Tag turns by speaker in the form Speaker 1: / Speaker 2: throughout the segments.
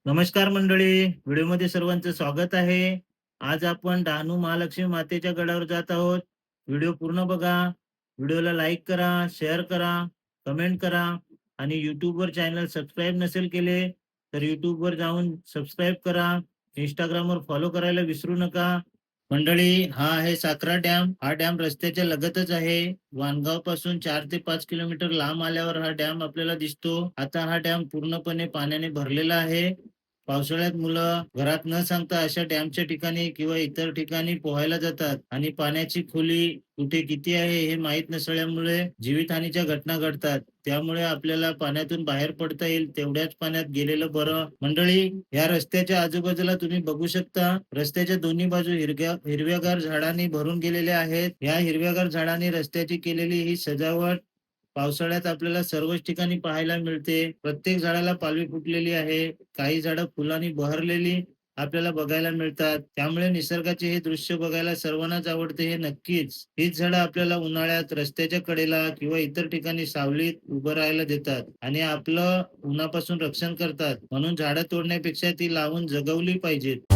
Speaker 1: नमस्कार मंडळी, व्हिडिओमध्ये सर्वांचं स्वागत आहे. आज आपण डहाणू महालक्ष्मी मातेच्या गडावर जात आहोत. व्हिडिओ पूर्ण बघा. व्हिडिओला लाईक करा, शेअर करा, कमेंट करा आणि YouTubeवर चॅनल सबस्क्राईब नसेल केले, तर YouTubeवर जाऊन सबस्क्राईब करा. Instagramवर फॉलो करायला विसरू नका. मंडळी, हा आहे साखरा डॅम. हा डॅम रस्त्याच्या लगतच आहे. वाणगावपासून 4 ते 5 किलोमीटर लांब आल्यावर हा डॅम आपल्याला दिसतो. आता हा डॅम पूर्णपणे पाण्याने भरलेला आहे. पावसाळ्यात मुलं घरात न सांगता अशा डॅमच्या ठिकाणी किंवा इतर ठिकाणी पोहायला जातात आणि पाण्याची खोली कुठे किती आहे हे माहीत नसल्यामुळे जीवितहानीच्या घटना घडतात. त्यामुळे आपल्याला पाण्यातून बाहेर पडता येईल तेवढ्याच पाण्यात गेलेलं बरं. मंडळी, या रस्त्याच्या आजूबाजूला तुम्ही बघू शकता, रस्त्याच्या दोन्ही बाजू हिरव्यागार झाडांनी भरून गेलेल्या आहेत. या हिरव्यागार झाडांनी रस्त्याची केलेली ही सजावट पावसाळ्यात आपल्याला सर्वच ठिकाणी पाहायला मिळते. प्रत्येक झाडाला पालवी फुटलेली आहे. काही झाडं फुलांनी बहरलेली आपल्याला बघायला मिळतात. त्यामुळे निसर्गाचे हे दृश्य बघायला सर्वांनाच आवडते हे नक्कीच. हीच झाडं आपल्याला उन्हाळ्यात रस्त्याच्या कडेला किंवा इतर ठिकाणी सावलीत उभं राहायला देतात आणि आपलं उन्हापासून रक्षण करतात. म्हणून झाडं तोडण्यापेक्षा ती लावून जगवली पाहिजेत.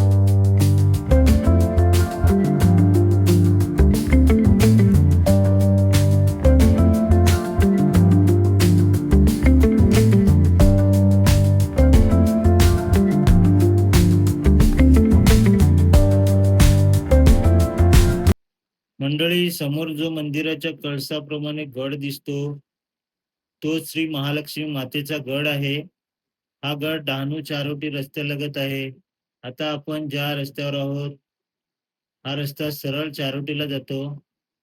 Speaker 1: मंडळी, समोर जो मंदिराच्या कळसाप्रमाणे गड दिसतो, तो श्री महालक्ष्मी मातेचा गड आहे. हा गड डहाणू चारोटी रस्त्यालगत आहे. आता आपण ज्या रस्त्यावर आहोत, हा रस्ता सरळ चारोटीला जातो.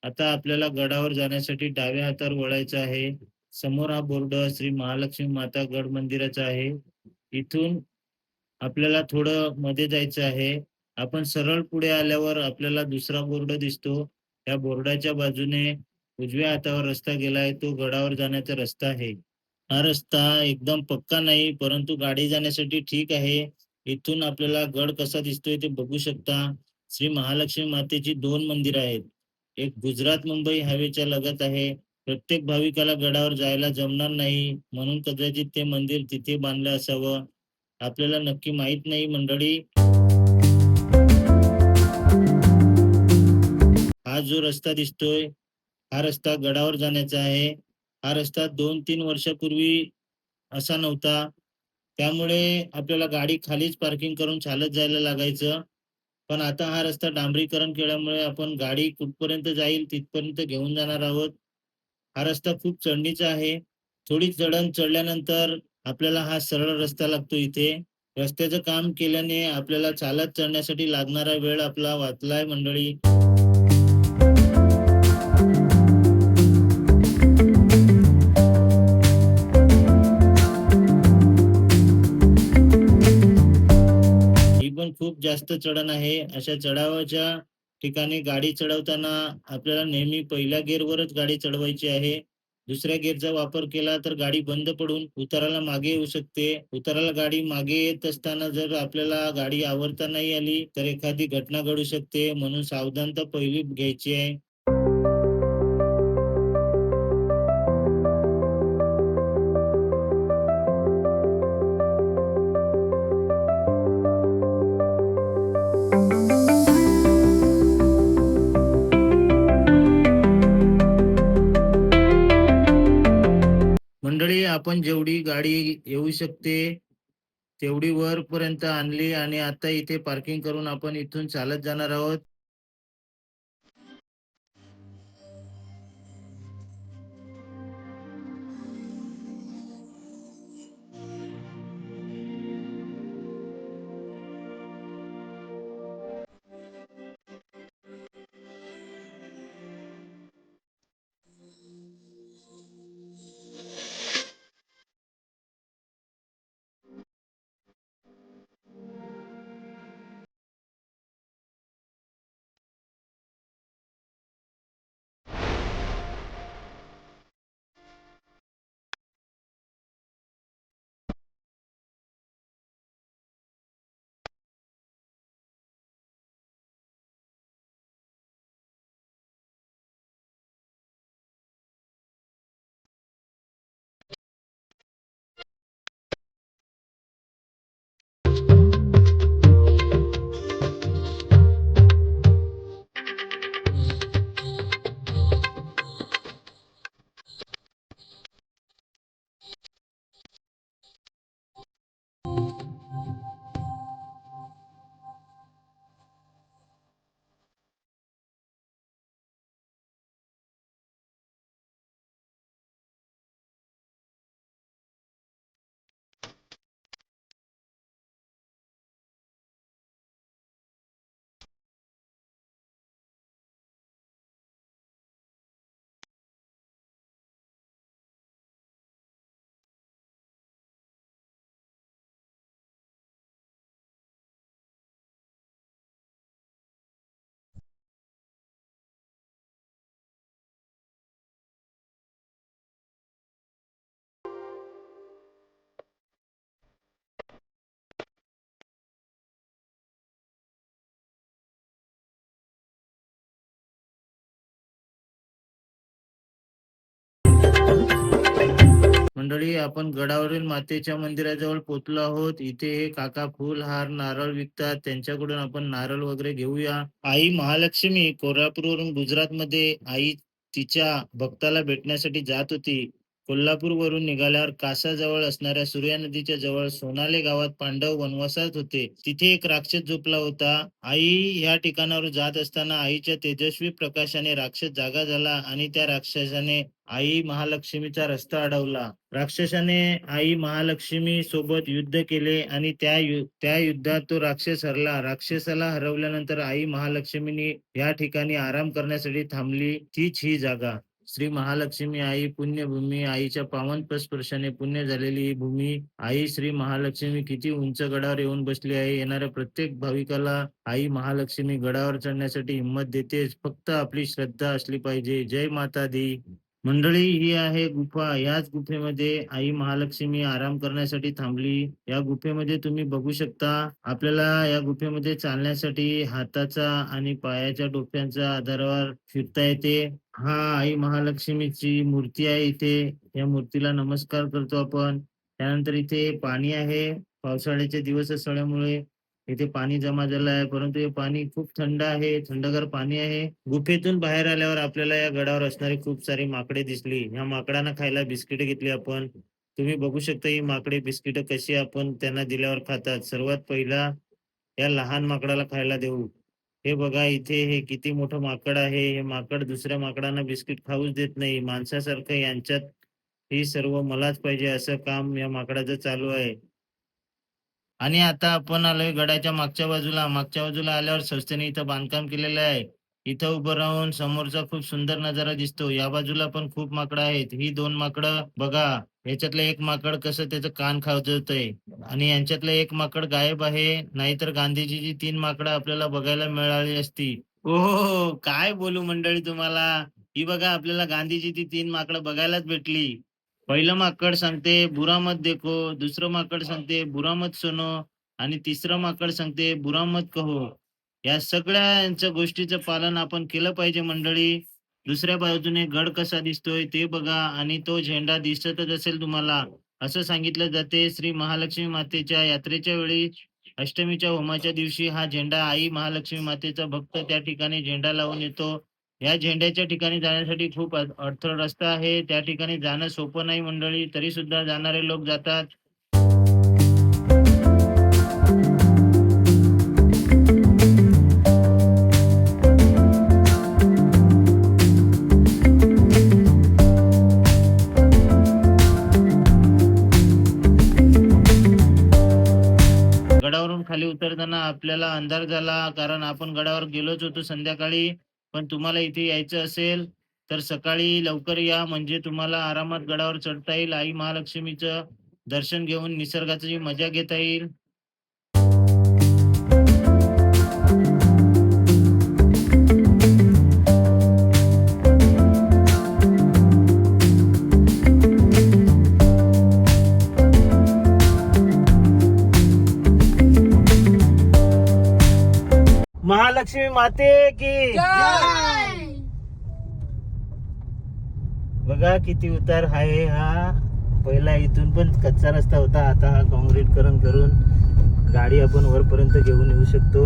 Speaker 1: आता आपल्याला गडावर जाण्यासाठी डाव्या हातावर वळायचं आहे. समोर हा बोर्ड श्री महालक्ष्मी माता गड मंदिराचा आहे. इथून आपल्याला थोडं मध्ये जायचं आहे. आपण सरळ पुढे आल्यावर आपल्याला दुसरा बोर्ड दिसतो. त्या बोर्डाच्या बाजूने उजव्या हातावर रस्ता गेलाय, तो गडावर जाण्याचा रस्ता आहे. हा रस्ता एकदम पक्का नाही, परंतु गाडी जाण्यासाठी ठीक आहे. इथून आपल्याला गड कसा दिसतोय ते बघू शकता. श्री महालक्ष्मी मातेची 2 मंदिरं आहेत. एक गुजरात मुंबई हायवेच्या लगत आहे. प्रत्येक भाविकाला गडावर जायला जमणार नाही, म्हणून कदाचित ते मंदिर तिथे बांधलं असावं. आपल्याला नक्की माहीत नाही मंडळी. हा जो रस्ता दिसतोय, हा रस्ता गडावर जाण्याचा आहे. हा रस्ता 2-3 वर्षापूर्वी असा नव्हता. त्यामुळे आपल्याला गाडी खालीच पार्किंग करून चालत जायला लागायचं. पण आता हा रस्ता डांबरीकरण केल्यामुळे आपण गाडी कुठपर्यंत जाईल तिथपर्यंत घेऊन जाणार आहोत. हा रस्ता खूप चढणीचा आहे. थोडी चढण चढल्यानंतर आपल्याला हा सरळ रस्ता लागतो इथे. रस्त्याचं काम केल्याने आपल्याला चालत चढण्यासाठी लागणारा वेळ आपला वाचलाय मंडळी. ही पण खूप जास्त चढण आहे. अशा चढावाच्या ठिकाणी गाडी चढवताना आपल्याला नेहमी पहिल्या गिअरवरच गाडी चढवायची आहे. दुसऱ्या गिअरचा वापर केला तर गाडी बंद पडून उताराला मागे येऊ शकते. उताराला गाडी मागे येत असताना जर आपल्याला गाडी आवरता नाही आली, तर एखादी घटना घडू शकते. म्हणून सावधानता पहिली घ्यायची आहे. मंडळी, आपण जेवढी गाडी येऊ शकते तेवढी वरपर्यंत आणली आणि आता इथे पार्किंग करून आपण इथून चालत जाणार आहोत. मंडळी, आपण गडावरील मातेच्या मंदिराजवळ पोहोचलो आहोत. इथे हे काका फूल, हार, नारळ विकतात. त्यांच्याकडून आपण नारळ वगैरे घेऊया. आई महालक्ष्मी कोल्हापूरवरून गुजरातमध्ये आई तिच्या भक्ताला भेटण्यासाठी जात होती. कोल्हापूरवरून निघाल्यावर कासाजवळ असणाऱ्या सूर्या नदीच्या जवळ सोनाले गावात पांडव वनवासात होते. तिथे एक राक्षस झोपला होता. आई या ठिकाणावर जात असताना आईच्या तेजस्वी प्रकाशाने राक्षस जागा झाला आणि त्या राक्षसाने आई महालक्ष्मीचा रस्ता अडवला. राक्षसाने आई महालक्ष्मी सोबत युद्ध केले आणि त्या युद्धात तो राक्षस हरला. राक्षसाला हरवल्यानंतर आई महालक्ष्मीने या ठिकाणी आराम करण्यासाठी थांबली. तीच ही जागा. श्री महालक्ष्मी आई पुण्यभूमी. आईच्या पावन स्पर्शाने पुण्य झालेली ही भूमी. आई श्री महालक्ष्मी किती उंच गडावर येऊन बसली आहे. येणाऱ्या प्रत्येक भाविकाला आई महालक्ष्मी गडावर चढण्यासाठी हिंमत देतेच. फक्त आपली श्रद्धा असली पाहिजे. जय माता दी. मंडळी, ही आहे गुफा. याच गुफेमध्ये आई महालक्ष्मी आराम करण्यासाठी थांबली. या गुफेमध्ये तुम्ही बघू शकता, आपल्याला या गुफेमध्ये चालण्यासाठी हाताचा आणि पायाच्या डोक्यांच्या आधारावर फिरता येते. हा आई महालक्ष्मीची मूर्ती आहे इथे. या मूर्तीला नमस्कार करतो आपण. त्यानंतर इथे पाणी आहे. पावसाळ्याचे दिवस असल्यामुळे इथे पाणी जमा झालं आहे, परंतु हे पाणी खूप थंड आहे. थंडगार पाणी आहे. गुफेतून बाहेर आल्यावर आपल्याला या गडावर असणारी खूप सारी माकडे दिसली. या माकडांना खायला बिस्किट घेतली आपण. तुम्ही बघू शकता ही माकडे बिस्किट कशी आपण त्यांना दिल्यावर खातात. सर्वात पहिला या लहान माकडाला खायला देऊ. हे बघा इथे हे किती मोठं माकड आहे. हे माकड दुसऱ्या माकडांना बिस्किट खाऊच देत नाही. माणसासारखं यांच्यात ही सर्व मलाच पाहिजे असं काम या माकडाचं चालू आहे. आणि आता आपण आलोय गडाच्या मागच्या बाजूला. मागच्या बाजूला आल्यावर संस्थेने इथं बांधकाम केलेलं आहे. इथं उभं राहून समोरचा खूप सुंदर नजारा दिसतो. या बाजूला पण खूप माकडं आहेत. ही 2 माकडं बघा. याच्यातलं एक माकड कसं त्याचं कान खाजवतंय आणि यांच्यातलं एक माकड गायब आहे. नाहीतर गांधीजीची 3 माकडं आपल्याला बघायला मिळाली असती. ओहो, काय बोलू मंडळी तुम्हाला. ही बघा आपल्याला गांधीजीची 3 माकडं बघायलाच भेटली. पहिलं माकड सांगते बुरा मत देखो, दुसरं माकड सांगते बुरा मत सुनो आणि तिसरं माकड सांगते बुरा मत कहो. या सगळ्यांच्या गोष्टीचं पालन आपण केलं पाहिजे मंडळी. दुसऱ्या बाजूने गड कसा दिसतोय ते बघा आणि तो झेंडा दिसतच असेल तुम्हाला. असं सांगितलं जाते श्री महालक्ष्मी मातेच्या यात्रेच्या वेळी अष्टमीच्या होमाच्या दिवशी हा झेंडा आई महालक्ष्मी मातेचा भक्त त्या ठिकाणी झेंडा लावून येतो. या झेंड्याच्या ठिकाणी जाण्यासाठी खूप अडथळ रस्ता आहे. त्या ठिकाणी जाणं सोपं नाही मंडळी, तरी सुद्धा जाणारे लोक जातात. गडावरून खाली उतरताना आपल्याला अंधार झाला, कारण आपण गडावर गेलोच होतो संध्याकाळी. पण तुम्हाला इथे यायचं असेल तर सकाळी लवकर या, म्हणजे तुम्हाला आरामात गडावर चढता येईल. आई महालक्ष्मीचं दर्शन घेऊन निसर्गाची मजा घेता येईल. महालक्ष्मी माते की बघा किती उतार आहे हा. पहिला इथून पण कच्चा रस्ता होता, आता हा काँक्रीटीकरण करून गाडी आपण वरपर्यंत घेऊन येऊ शकतो.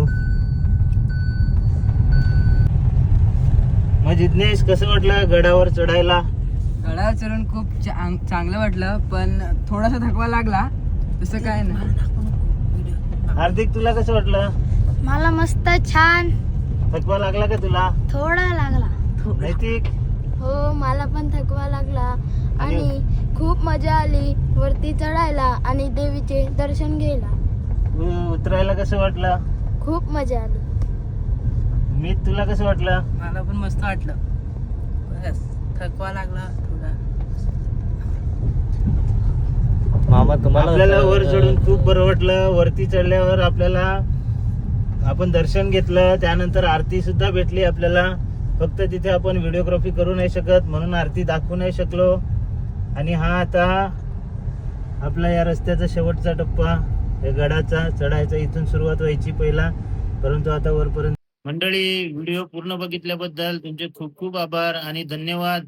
Speaker 1: मग जिज्ञेश, कसं वाटलं गडावर चढायला?
Speaker 2: गडावर चढून खूप चांगलं वाटलं, पण थोडासा थकवा लागला, तसं काय नाही.
Speaker 1: हार्दिक, तुला कसं वाटलं?
Speaker 3: मला मस्त छान.
Speaker 1: थकवा लागला का तुला?
Speaker 3: थोडा लागला.
Speaker 1: नैतिक?
Speaker 3: हो, मला पण थकवा लागला आणि खूप मजा आली वरती चढायला आणि देवीचे दर्शन घ्यायला.
Speaker 1: उतरायला कसं वाटलं?
Speaker 3: खूप मजा आली.
Speaker 1: मी, तुला कसं वाटलं?
Speaker 2: मला पण मस्त वाटलं, बस थकवा लागला थोडा.
Speaker 1: मामा, तुम्हाला? आपल्याला वर चढून खूप बरं वाटलं. वरती चढल्यावर आपल्याला आपण दर्शन घेतलं, त्यानंतर आरती सुद्धा भेटली आपल्याला. फक्त तिथे आपण व्हिडिओग्राफी करू नाही शकत म्हणून आरती दाखवू नाही शकलो. आणि हा आता आपला या रस्त्याचा शेवटचा टप्पा, या गडाचा चढायचा. इथून सुरुवात व्हायची पहिला, परंतु आता वरपर्यंत. मंडळी, व्हिडिओ पूर्ण बघितल्याबद्दल तुमचे खूप खूप आभार आणि धन्यवाद.